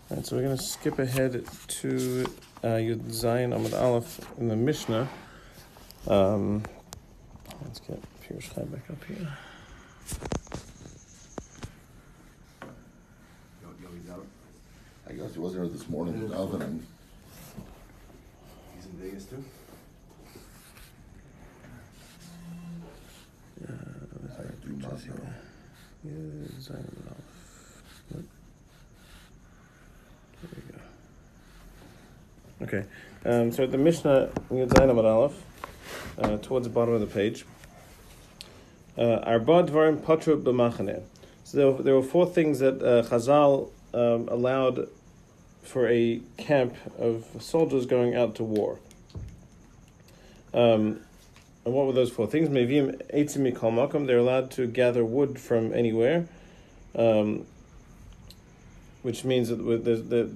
All right, so we're going to skip ahead to Yud Zayin Amud Aleph in the Mishnah. Let's get Pirush Chai back up here. I guess he wasn't here this morning with Alvin. He's in Vegas too? I do not know. Yud Zayin Amud Aleph. Okay, so the Mishnah Yud Zayin Amud Aleph, towards the bottom of the page. Arba dvarim patru b'machaneh. So there were four things that Chazal allowed for a camp of soldiers going out to war. And what were those four things? Mevim eitzim mikol makom. They're allowed to gather wood from anywhere. Which means that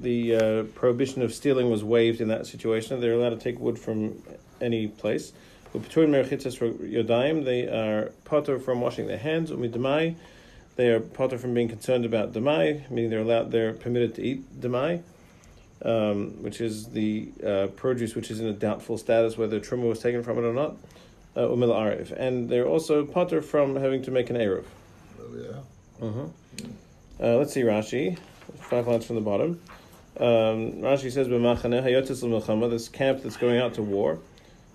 the prohibition of stealing was waived in that situation. They're allowed to take wood from any place. They are potter from washing their hands. They are potter from being concerned about demai, meaning they're permitted to eat demai, which is the produce which is in a doubtful status whether truma was taken from it or not. Umil arif, and they're also potter from having to make an eruv. Oh yeah. Let's see Rashi. 5 lines from the bottom. Rashi says, "B'machaneh hayotis l'milchama." This camp that's going out to war.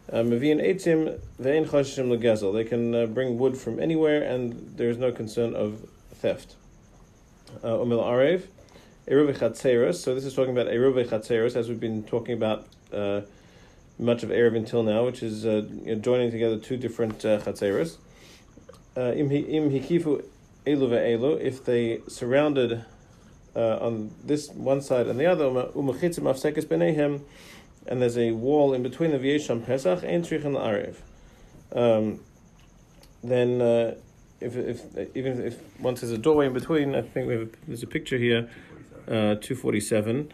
Mevi'in eitzim ve'in chashishim legezel. They can bring wood from anywhere, and there is no concern of theft. Umil arev, eruv chatzeros. So this is talking about eruv chatzeros, as we've been talking about much of eruv until now, which is joining together two different chatzeros. Im hikifu elu ve'elu. If they surrounded on this one side and the other, and there's a wall in between the V'yesham Pesach, Ein Tzrichin L'Arev. Then, even if once there's a doorway in between, I think there's a picture here, 247.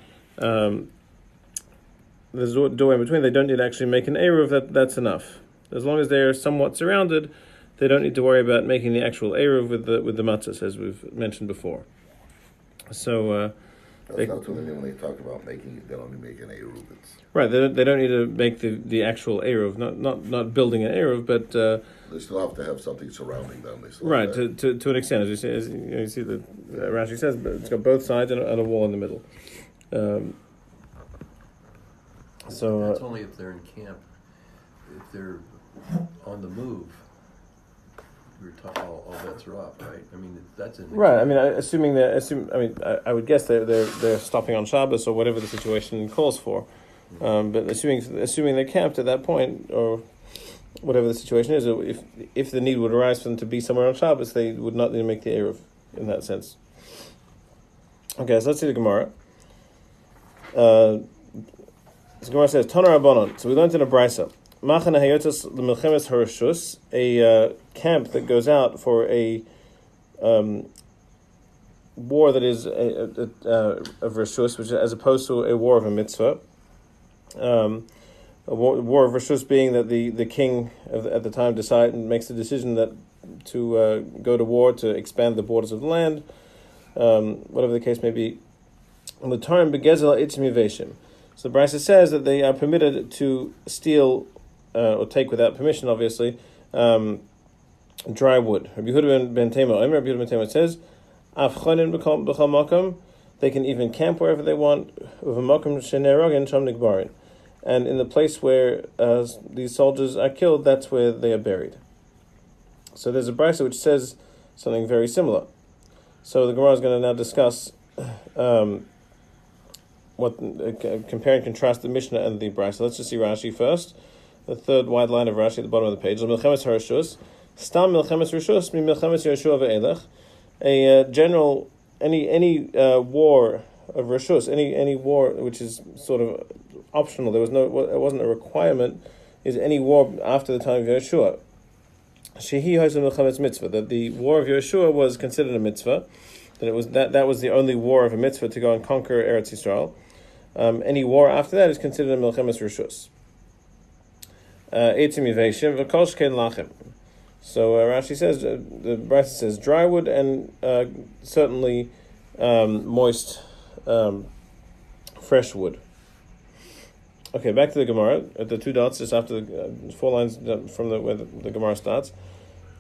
There's a doorway in between. They don't need to actually make an eruv. That's enough. As long as they're somewhat surrounded, they don't need to worry about making the actual eruv with the matzahs, as we've mentioned before. So That's not what I mean when they talk about making it. They don't only make an eruv. Right, they don't need to make the actual eruv, not building an eruv, but they still have to have something surrounding them. Right, to an extent, as you see that Rashi says, but it's got both sides and a wall in the middle. So that's only if they're in camp. If they're on the move, we're talking all bets are off, right? I mean, that's in the right. camp. I mean, I would guess they're stopping on Shabbos or whatever the situation calls for. But assuming they're camped at that point, or whatever the situation is, if the need would arise for them to be somewhere on Shabbos, they would not need to make the eruv in that sense. Okay, so let's see the Gemara. The Gemara says, Tanar Rabbanon. So we learned in a brisa, Machane hayotos l'milchemes harashus, a camp that goes out for a war that is of rashus, which is as opposed to a war of a mitzvah. A war of rashus being that the king at the time makes the decision that to go to war to expand the borders of the land, whatever the case may be. The term begezel itzmi veshim. So the Brisa says that they are permitted to steal or take without permission, obviously, dry wood. Rabbi Yehuda ben Tema says, "Avchonin b'chol makom." They can even camp wherever they want. And in the place where these soldiers are killed, that's where they are buried. So there's a brisa which says something very similar. So the Gemara is going to now discuss compare and contrast the Mishnah and the brisa. Let's just see Rashi first. The third wide line of Rashi at the bottom of the page. Milchemes harashus, stam milchemes rashus, mi milchemes Yeshua ve'elech. A general any war of rashus, any war which is sort of optional. It wasn't a requirement. Is any war after the time of Yeshua? Shehi ha'izum milchemes mitzvah. That the war of Yeshua was considered a mitzvah. That was the only war of a mitzvah to go and conquer Eretz Yisrael. Any war after that is considered a milchemes rashus. Eitzim yiveshim v'kol shkein lachem. So Rashi says, the Brisa says dry wood and certainly moist fresh wood. Okay, back to the Gemara at the 2 dots, just after the 4 lines from where the Gemara starts.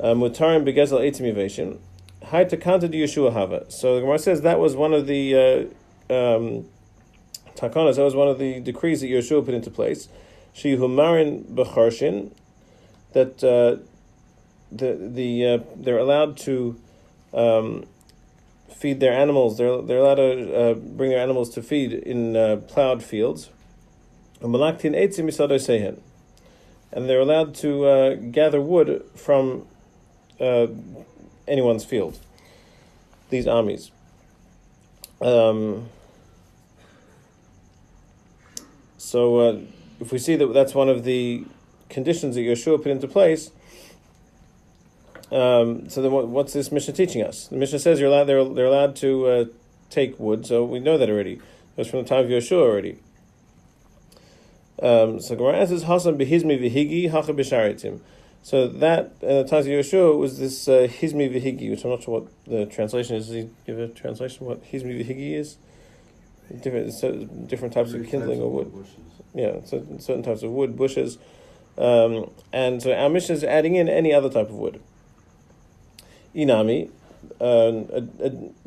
Mutarim begezel eitzim yiveshin. Hai takanta di Yeshua hava. So the Gemara says that was one of the takanas. That was one of the decrees that Yeshua put into place. She humarin b'charshin, that they're allowed to feed their animals. They're allowed to bring their animals to feed in plowed fields. And they're allowed to gather wood from anyone's field. These armies. So if we see that that's one of the conditions that Yeshua put into place, so then what's this Mishnah teaching us? The Mishnah says they're allowed to take wood, so we know that already. It was from the time of Yeshua already. So Gemara answers, Hasan behizmi v'higi hacha b'sharitim. So that in the times of Yeshua was this hizmi v'higi, which I'm not sure what the translation is. Does he give a translation what hizmi v'higi is? Different types of kindling or wood. Yeah, certain types of wood, bushes. And so our Mishnah is adding in any other type of wood. Inami, a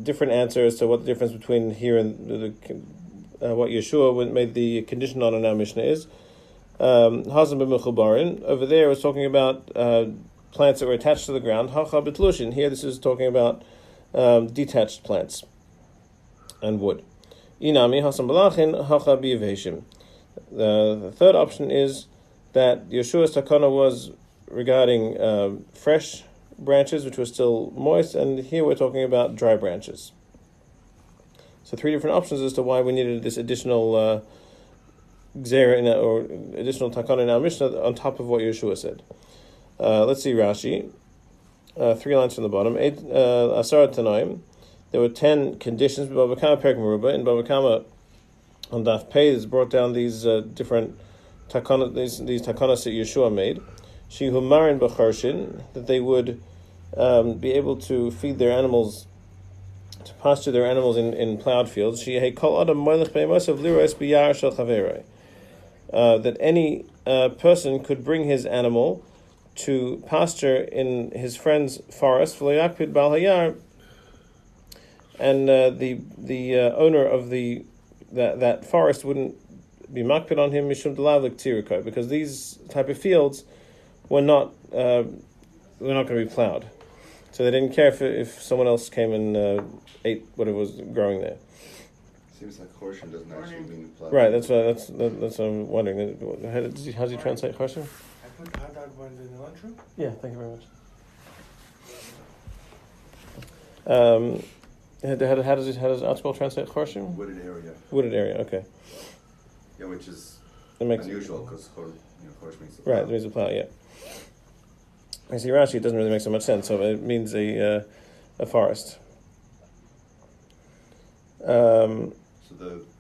different answer as to what the difference between here and what Yeshua made the condition on in our Mishnah is. Hazan b'mechubarin, over there was talking about plants that were attached to the ground. Hacha b'tlushin, here this is talking about detached plants and wood. Inami, hasan b'lachin, hacha b'yiveshim. The third option is that Yeshua's takana was regarding fresh branches, which were still moist, and here we're talking about dry branches. So 3 different options as to why we needed this additional gzera or additional takana in our Mishnah on top of what Yeshua said. Let's see Rashi. 3 lines from the bottom. Asar Tanaim. There were 10 conditions. Bava Kama Perek Meruba. In Bava Kama on Daf Pei is brought down these different takana, these takanas that Yeshua made. Shehu Marin B'charshin, that they would be able to feed their animals, to pasture their animals in plowed fields. That any person could bring his animal to pasture in his friend's forest, and the owner of that forest wouldn't be makpid on him because these type of fields were not going to be plowed. So they didn't care if someone else came and ate whatever was growing there. Seems like chorshin doesn't actually mean plowed. Right, that's what I'm wondering. How does he translate chorshin? I put hot dog buns in the lunchroom. Yeah, thank you very much. How does Archibald translate chorshin? Wooded area. Wooded area, okay. Yeah, which is makes unusual because chorsh means the right, plow. it means a plow, yeah. I see Rashi, it doesn't really make so much sense, so it means a forest. So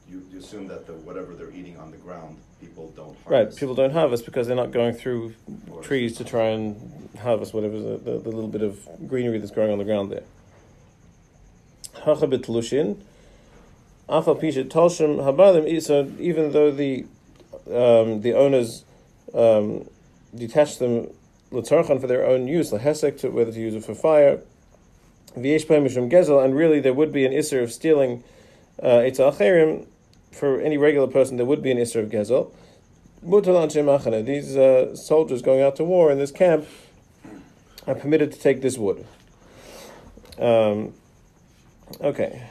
you assume that whatever they're eating on the ground, people don't harvest. Right, people don't harvest because they're not going through trees to try and harvest whatever the little bit of greenery that's growing on the ground there. Hacha b'tlushin, afal pishet tolshim habalim. So even though the owners detach them l'tzarchan for their own use, lahesek, to whether to use it for fire, v'yesh b'hem mishum gezel, and really there would be an isser of stealing etza acherim. For any regular person, there would be an isser of gezel. These soldiers going out to war in this camp are permitted to take this wood. Okay,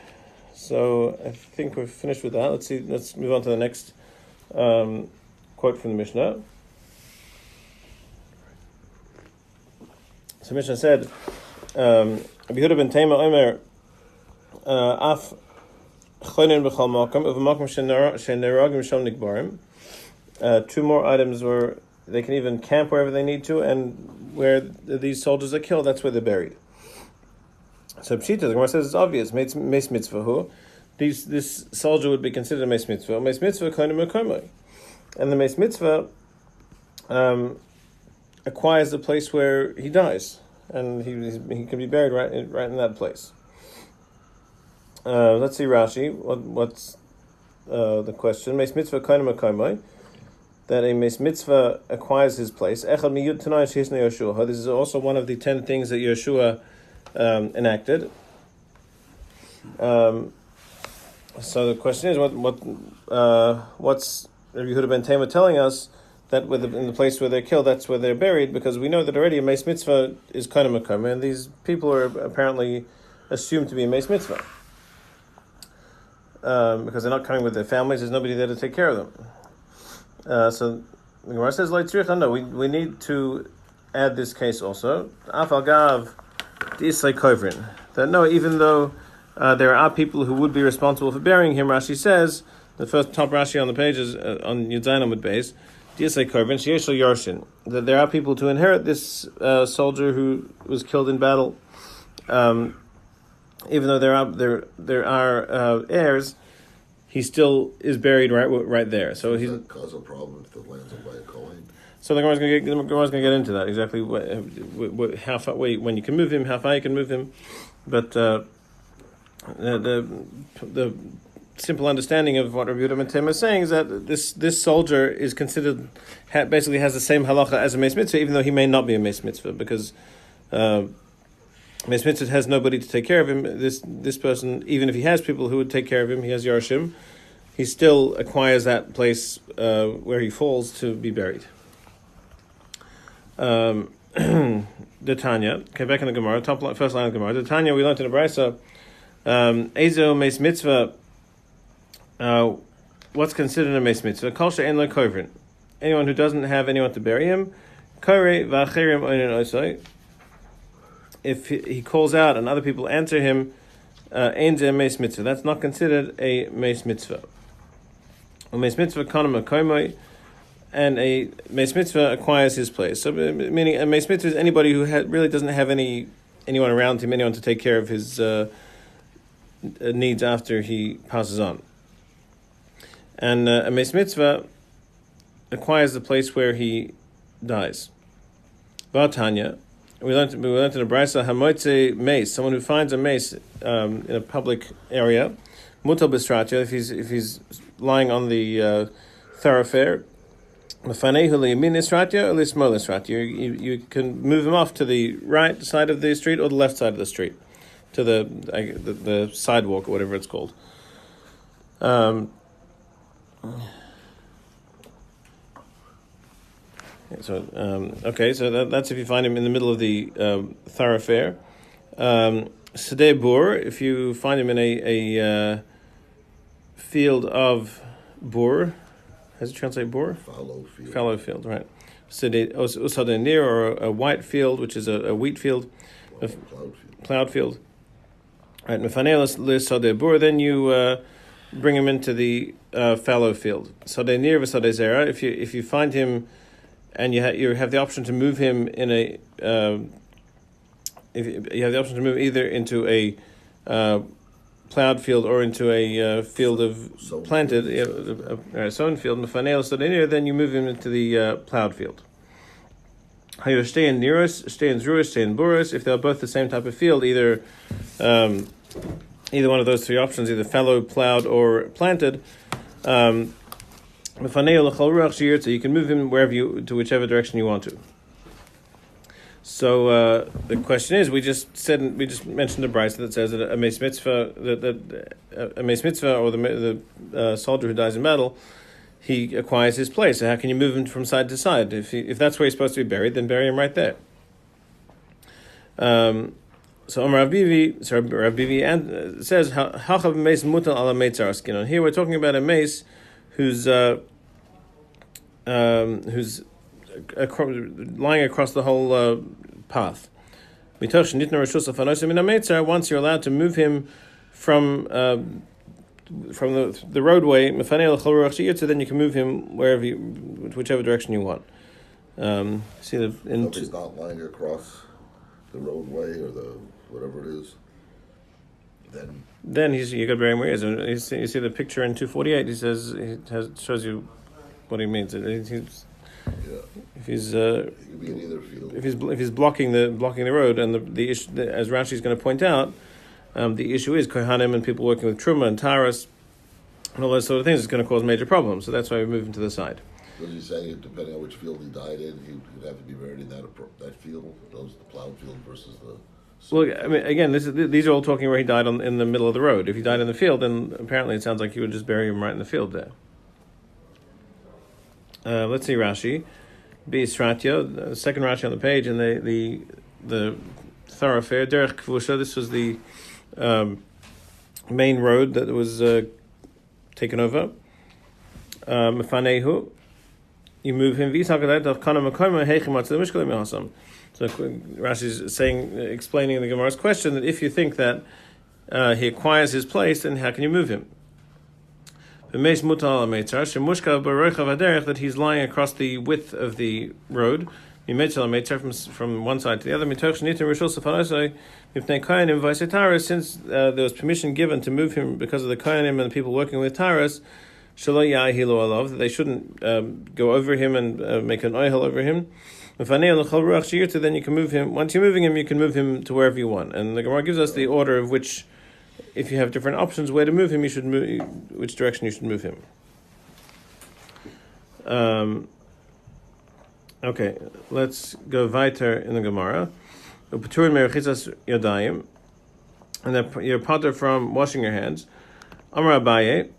so I think we're finished with that. Let's move on to the next quote from the Mishnah. So Mishnah said, Yehuda ben Tema Omer, Af chonin b'chal makom, of makom sheneragim shom nikbarim. 2 more items where they can even camp wherever they need to, and where these soldiers are killed, that's where they're buried. So Pshita, the Gemara says it's obvious. Meis mitzvah hu. This soldier would be considered a meis mitzvah. Meis mitzvah konim mekomoi. And the meis mitzvah acquires the place where he dies, and he can be buried right in that place. Let's see Rashi. What's the question. Meis mitzvah kainam akaimai, that a meis mitzvah acquires his place. Echad miyud tanai shehisna Yeshua. This is also one of the 10 things that Yeshua enacted. So the question is, what's Rabbi Yehuda ben Tema telling us that in the place where they're killed, that's where they're buried, because we know that already a meis mitzvah is kind of makom, and these people are apparently assumed to be a meis mitzvah because they're not coming with their families. There's nobody there to take care of them. So the Gemara says, no, we need to add this case also. Afal gav d'isay kovrin, that no, even though there are people who would be responsible for burying him, Rashi says, the first top Rashi on the page is on Yud Zayin Amud Beis, d'isay kovrin sheyesh lo yarshin, that there are people to inherit this soldier who was killed in battle. Even though there are heirs, he still is buried right there. So he's cause a problem if the land's owned by a Kohen. So the Gemara's going to get into that exactly how far when you can move him, how far you can move him, but the simple understanding of what Rabbi Yehuda ben Tema is saying is that this soldier is considered basically has the same halacha as a meis mitzvah, even though he may not be a meis mitzvah, because meis mitzvah has nobody to take care of him. This person, even if he has people who would take care of him, he has yarshim, he still acquires that place where he falls to be buried. The Tanya, okay, back in the Gemara, first line of the Gemara. The Tanya, we learned in the Brisa, Ezo meis mitzvah. What's considered a meis mitzvah? Kol she'en lo kovrin. Anyone who doesn't have anyone to bury him, korei v'acherim oinen osoi. If he calls out and other people answer him, ein ze meis mitzvah. That's not considered a meis mitzvah. A meis mitzvah kanam akoimoi, and a meis mitzvah acquires his place. So, meaning a meis mitzvah is anybody who really doesn't have anyone around him, anyone to take care of his needs after he passes on. And a meis mitzvah acquires the place where he dies. Vatanya, we learned in the Brisa, hamoitze mace, someone who finds a mace in a public area, mutal bistratya, if he's lying on the thoroughfare, mafanehu liyamin istratya or lismol istratya, you can move him off to the right side of the street or the left side of the street, to the sidewalk or whatever it's called. So that's if you find him in the middle of the thoroughfare. Sedeh bur, if you find him in a field of bur, how does it translate bur? Fallow field, right. Usadeh nir, or a white field, which is a wheat field, plowed field. Right, mefaneh l'sadeh bur, then you bring him into the fallow field. Sadeh nir v'sadeh zera, if you find him and you have the option to move him in a if you have the option to move either into a plowed field or into a field of planted sown field, then you move him into the plowed field. Stay in Neros, stay in Zruas, stay in Buras, if they're both the same type of field, either one of those three options, either fallow, plowed, or planted. So you can move him to whichever direction you want to. So the question is, we just mentioned a brisa that says that a meis mitzvah, a meis mitzvah, or the soldier who dies in battle, he acquires his place. So how can you move him from side to side? If that's where he's supposed to be buried, then bury him right there. So Rav Bivi says, "Hachav meis mutal ala meitzar askinon." Here we're talking about a mace who's lying across the whole path. Once you're allowed to move him from the roadway, so then you can move him whichever direction you want. See if he's not lying across the roadway or the whatever it is, then you got to bury him where he is. And you see the picture in 248. He says shows you what he means. If he's if he's blocking the road, and the issue, as Rashi is going to point out, the issue is kohanim and people working with truma and taras. and all those sort of things, it's going to cause major problems. So that's why we move him to the side. So he's saying, depending on which field he died in, he'd have to be buried in that field, the plowed field versus the... Well, I mean, again, these are all talking where he died in the middle of the road. If he died in the field, then apparently it sounds like you would just bury him right in the field there. Let's see Rashi. B'Isratya, the second Rashi on the page, and the thoroughfare, Derech Kvusha, this was the main road that was taken over. Mefanehu, you move him. So Rashi is explaining the Gemara's question that if you think that he acquires his place, then how can you move him? That he's lying across the width of the road, from one side to the other. Since there was permission given to move him because of the Kohanim and the people working with Taras, that they shouldn't go over him and make an oihel over him. Then you can move him. Once you're moving him, you can move him to wherever you want. And the Gemara gives us the order of which, if you have different options where to move him, you should move which direction you should move him. Okay, let's go weiter in the Gemara. And you're potter from washing your hands. Amar Abaye.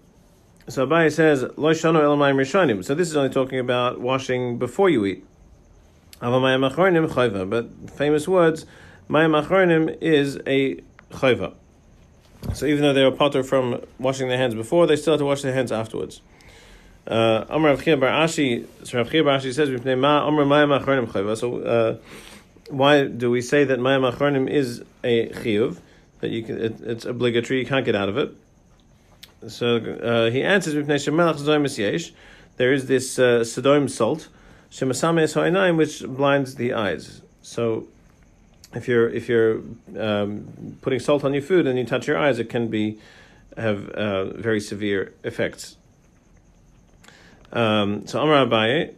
So Abaye says, Lo shano el mayim rishonim. So this is only talking about washing before you eat. But famous words, mayim achronim is a chayva. So even though they were potter from washing their hands before, they still have to wash their hands afterwards. Amar Rav Chia bar Ashi says, so why do we say that mayim achronim is a chiyuv, that it's obligatory, you can't get out of it? So he answers, there is this Sodom salt, which blinds the eyes. So if you're putting salt on your food and you touch your eyes, it can have very severe effects. So Amar Abaye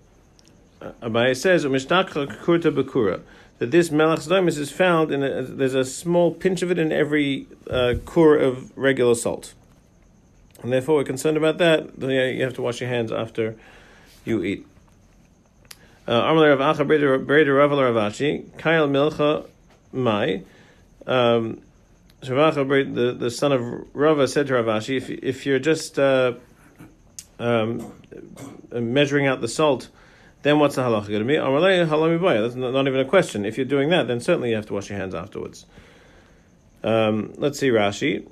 says, that this melach sdomis is found there's a small pinch of it in every kur of regular salt. And therefore we're concerned about that. You have to wash your hands after you eat. The son of Rava said to Rav Ashi, if you're just measuring out the salt, then what's the halacha going to be? That's not even a question. If you're doing that, then certainly you have to wash your hands afterwards. Let's see Rashi.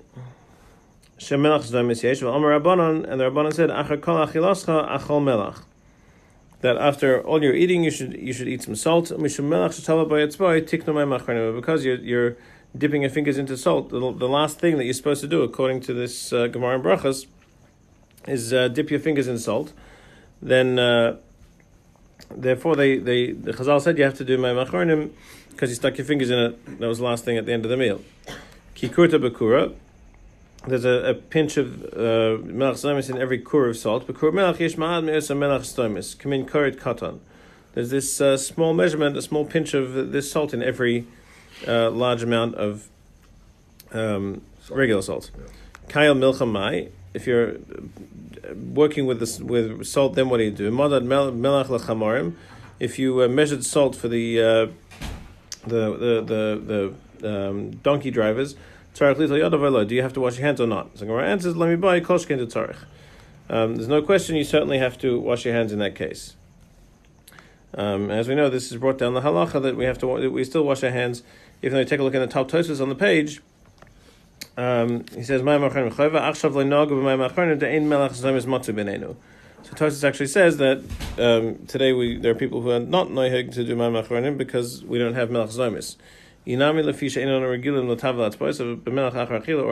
And the Rabbanan said, that after all you're eating, you should eat some salt. Because you're dipping your fingers into salt, the last thing that you're supposed to do, according to this Gemara in Brachas, is dip your fingers in salt. Then, therefore, the Chazal said you have to do mayim achronim because you stuck your fingers in it. That was the last thing at the end of the meal. Kikurta bakura. There's a pinch of melach stomis in every kur of salt. Bekur melach yesh ma'ad me'esa melach stomis. Kamin koret katan. There's this small measurement, a small pinch of this salt in every large amount of regular salt. Kayal milcha mai. If you're working with salt, then what do you do? Madad melach lechamorim. If you measured salt for the donkey drivers, do you have to wash your hands or not? So Gemara answers, "Let me buy koshkin to tzarich." There's no question. You certainly have to wash your hands in that case. As we know, this is brought down the halacha that we still wash our hands, even though you take a look at the top Tosfos on the page. He says, So Tosfos actually says that today there are people who are not noheg to do mayim achronim because we don't have melach zomis. Or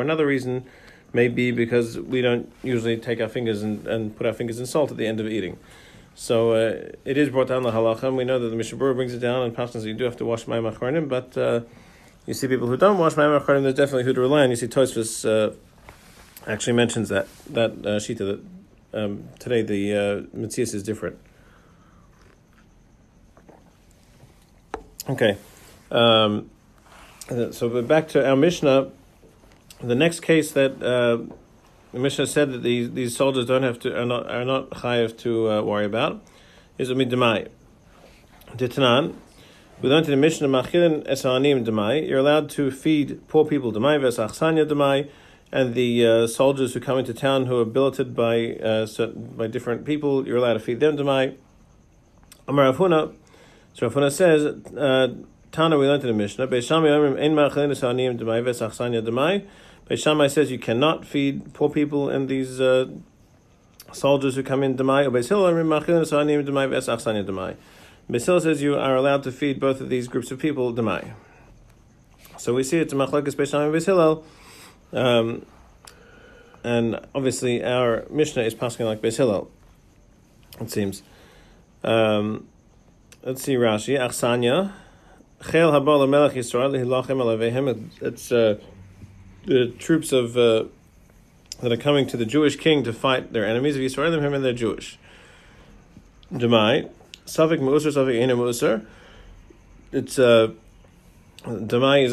another reason may be because we don't usually take our fingers and put our fingers in salt at the end of eating. So it is brought down the halacha, and we know that the Mishnah Berurah brings it down, and Pashtas you do have to wash mayim achronim, but you see people who don't wash mayim achronim, there's definitely who to rely on. You see Tosfos actually mentions that shita that today the Metzias is different. Okay. So back to our Mishnah, the next case that the Mishnah said that these soldiers are not chayav to worry about is umid Ditanan. We learned in the Mishnah machilin esanim demai. You're allowed to feed poor people demai v'esachsanya demai, and the soldiers who come into town who are billeted by different people, you're allowed to feed them demai. Amar Rav Huna. So Rav Huna says, Tana, we learned in the Mishnah, Beis Shammai omrim ein ma'achelin esanim demai v'esachsanya demai. Beis Shammai says you cannot feed poor people and these soldiers who come in demai. Beis Hillel omrim ma'achelin esanim demai v'esachsanya demai. Beis Hillel says you are allowed to feed both of these groups of people demai. So we see it's a machlokes Beis Shammai and Beis Hillel, and obviously our Mishnah is passing like Beis Hillel, it seems. Let's see Rashi. Achsanya, Chel haba lemelech Yisrael lehilachem alavehem. It's the troops of that are coming to the Jewish king to fight their enemies of Yisrael and they're Jewish. Demai, Safik Meusar, Safik Eina Meusar. It's Demai is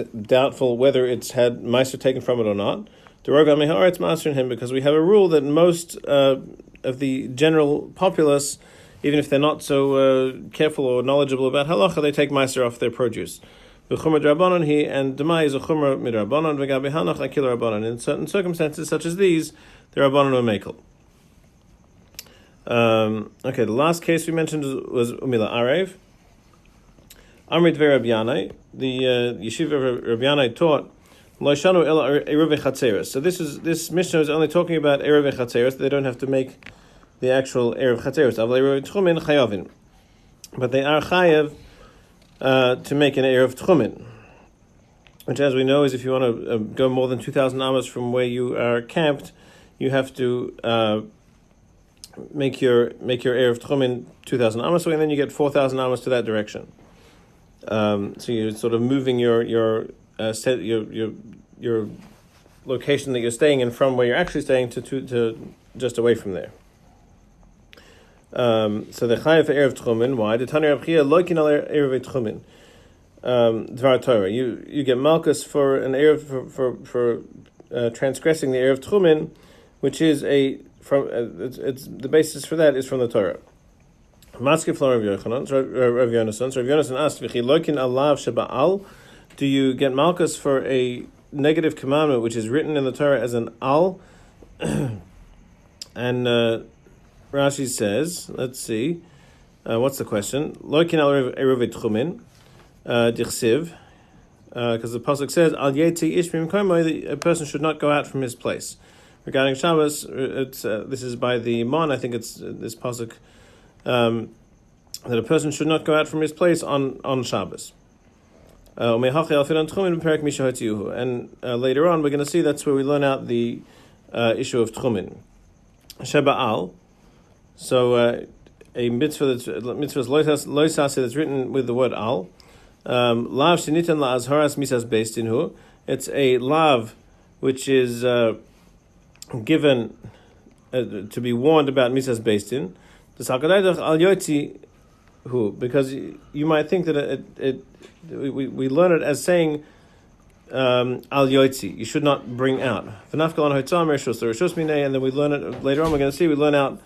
doubtful whether it's had Meiser taken from it or not. Derogam Meharetz Master in him, because we have a rule that most of the general populace, even if they're not so careful or knowledgeable about halacha, they take meiser off their produce. V'chumra d'Rabbanan he, and demai is a chumra midrabbanan v'gabi hanach akil rabbanan. In certain circumstances such as these, the rabbanan are mekel. Okay, the last case we mentioned was umila arev. Amrit ve'Rabbi Yanai, the yeshiva of Rabbi Yanai taught lo shanu ela eruvin chatzeres. So this Mishnah is only talking about eruvin chatzeres. They don't have to make the actual Erev Chatzeros. But they are chayav to make an Erev Tchumen, which, as we know, is if you want to go more than 2,000 amas from where you are camped, you have to make your Erev Tchumen 2,000 amas away, and then you get 4,000 amas to that direction. So you're sort of moving your location that you're staying in from where you're actually staying to just away from there. So the chayav for erev tchumen. Why? The Tanya Reb Chia loikin al erev tchumen. Dvar Torah. You get malchus for an erev for transgressing the erev tchumen, which is it's the basis for that is from the Torah. Maskef lo Rav Yochanan. Rav Yonason. So Rav Yonason asked, "V'chi loikin alav sheba'al." Do you get malchus for a negative commandment which is written in the Torah as an al? And Rashi says, let's see, what's the question? Loikin al eruv tchumin, dichsiv, because the pasuk says, al yeti ish mimkomo, a person should not go out from his place. Regarding Shabbos, this is by the Mon, I think it's this pasuk, that a person should not go out from his place on Shabbos. And later on, we're going to see that's where we learn out the issue of tchumin. Sheba'al. So a mitzvah is loisas that's written with the word al. Lav shenitan la'azharas misas beis dinhu. It's a lav which is given to be warned about misas beis din. The sakadaydach al yoti hu, because you might think that we learn it as saying al yotzi, you should not bring out. V'nafkal on hotzam reshus minei, and then we learn it later on. We're going to see we learn out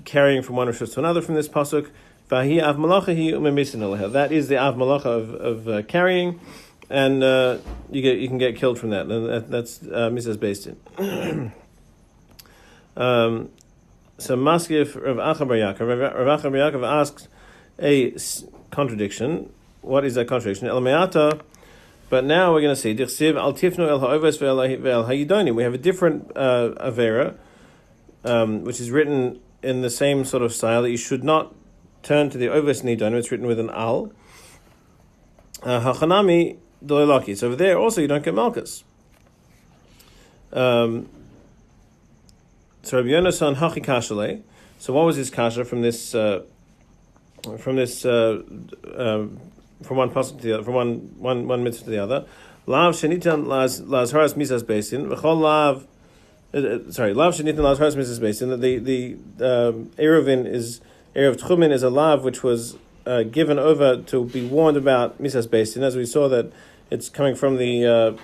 carrying from one reshus to another from this pasuk. Vahi av malacha hi umemisin aleha. That is the av malacha of carrying, and you can get killed from that. And that's misas based in. So Maskif Rav Acha bar Yaakov. Rav Acha bar Yaakov asks a contradiction. What is that contradiction? El me'ata. But now we're going to see Dichsiv al tifnu el ha'oves ve'el hayidonim. We have a different avera, which is written in the same sort of style, that you should not turn to the oves nidonim. It's written with an al. Hachanami doilaki. So over there also you don't get malchus. So Rabbi Yonasan hachi kashale. So what was his kasha from this? From one pasuk to the other, from one mitzvah to the other. Lav shenitan lazharas misas basin. V'chol lav. Lav shenitan lazharas misas basin. The Eruvin is Erev Tchumin is a lav which was given over to be warned about misas basin. As we saw that it's coming from the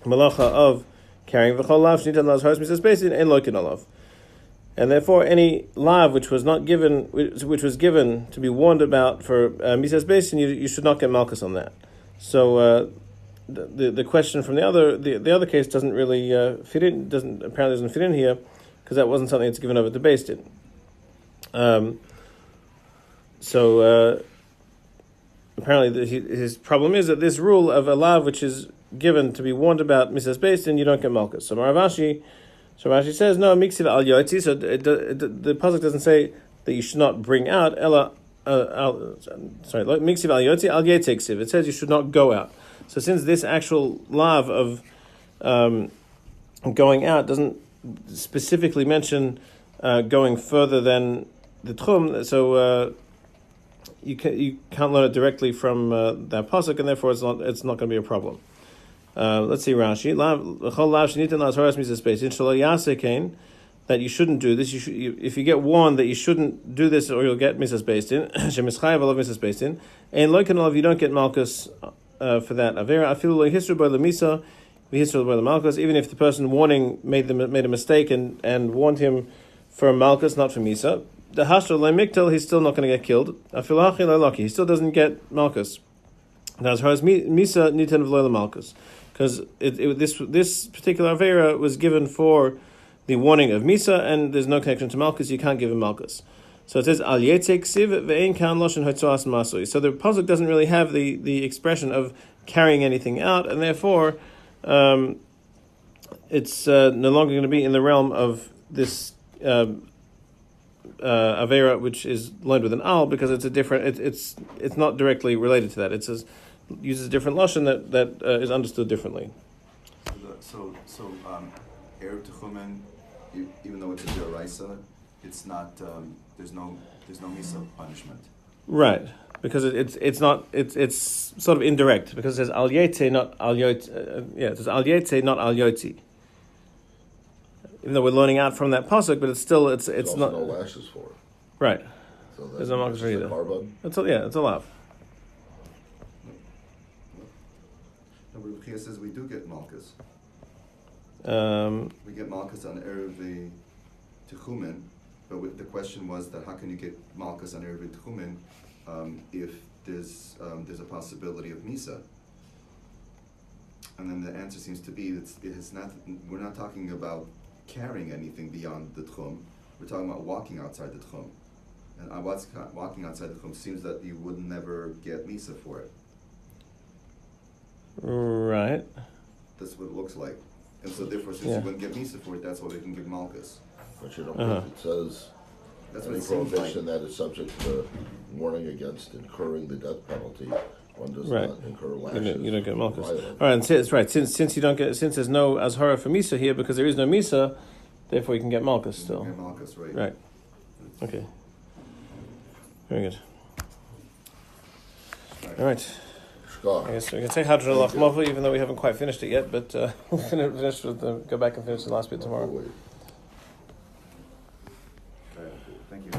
malacha of carrying v'chol lav shnitan las haras misas beis din ein lokin olav. And therefore, any lav which was given to be warned about for misas beis din, you should not get malchus on that. So the question from the other case doesn't really fit in. Doesn't fit in here because that wasn't something that's given over to beis din. So apparently his problem is that this rule of a lav which is given to be warned about misas beis din, you don't get malchus. So Rashi says no, miksiv al yotzi. So the pasuk doesn't say that you should not bring out ella. Miksiv al yotzi al yeteksiv. It says you should not go out. So since this actual lav of going out doesn't specifically mention going further than the tchum, so you can't learn it directly from that pasuk, and therefore it's not going to be a problem. Let's see Rashi. That you shouldn't do this. If you get warned that you shouldn't do this, or you'll get misas beis din. Shemischayev olav misas beis din. And loikan olav, you don't get malchus for that avera. Afilu lo hisru by the misa, v'hisru by the malchus. Even if the person warning made a mistake and warned him for malchus, not for misa, the hashra le miktel, he's still not going to get killed. Afilu hachi le loki, he still doesn't get malchus. Now as far as misa nitan v'lo malchus, because this particular avera was given for the warning of misa, and there's no connection to malchus. You can't give him malchus. So it says al yetek siv ve'ein kan loshen hotzoas masui. So the pasuk doesn't really have the expression of carrying anything out, and therefore it's no longer going to be in the realm of this avera, which is learned with an al, because it's a different. It's not directly related to that. It uses a different lashon that is understood differently. So Erev Techumen, even though it's a deraisa, it's not. There's no misa punishment. Right, because it's sort of indirect, because it says al yete, not al yot. It says al yete, not al yoti. Even though we're learning out from that pasuk, but it's There's not. no lashes for it. Right. So There's no malchus either. It's a lav. No, but Ruchia says we do get malchus. We get malchus on Erev Techumen, but the question was that how can you get malchus on Erev Techumen if there's a possibility of misa? And then the answer seems to be that we're not talking about carrying anything beyond the tchum. We're talking about walking outside the tchum. And walking outside the tchum seems that you would never get misa for it. Right. That's what it looks like. And so therefore, since you wouldn't get misa for it, that's why they can give malchus. But you know, it says That's any what it seems prohibition like. that is subject to warning against incurring the death penalty, one does Right. not incur lashes. You don't get malchus. All All right, and that's right. Since there's no azhara for misa here, because there is no misa, therefore you can get malchus still. You can get malchus, right? Right. Okay. Very good. All right. I guess we can say Hadron Lachmova, even though we haven't quite finished it yet, but we'll finish with go back and finish the last bit tomorrow. Okay, thank you.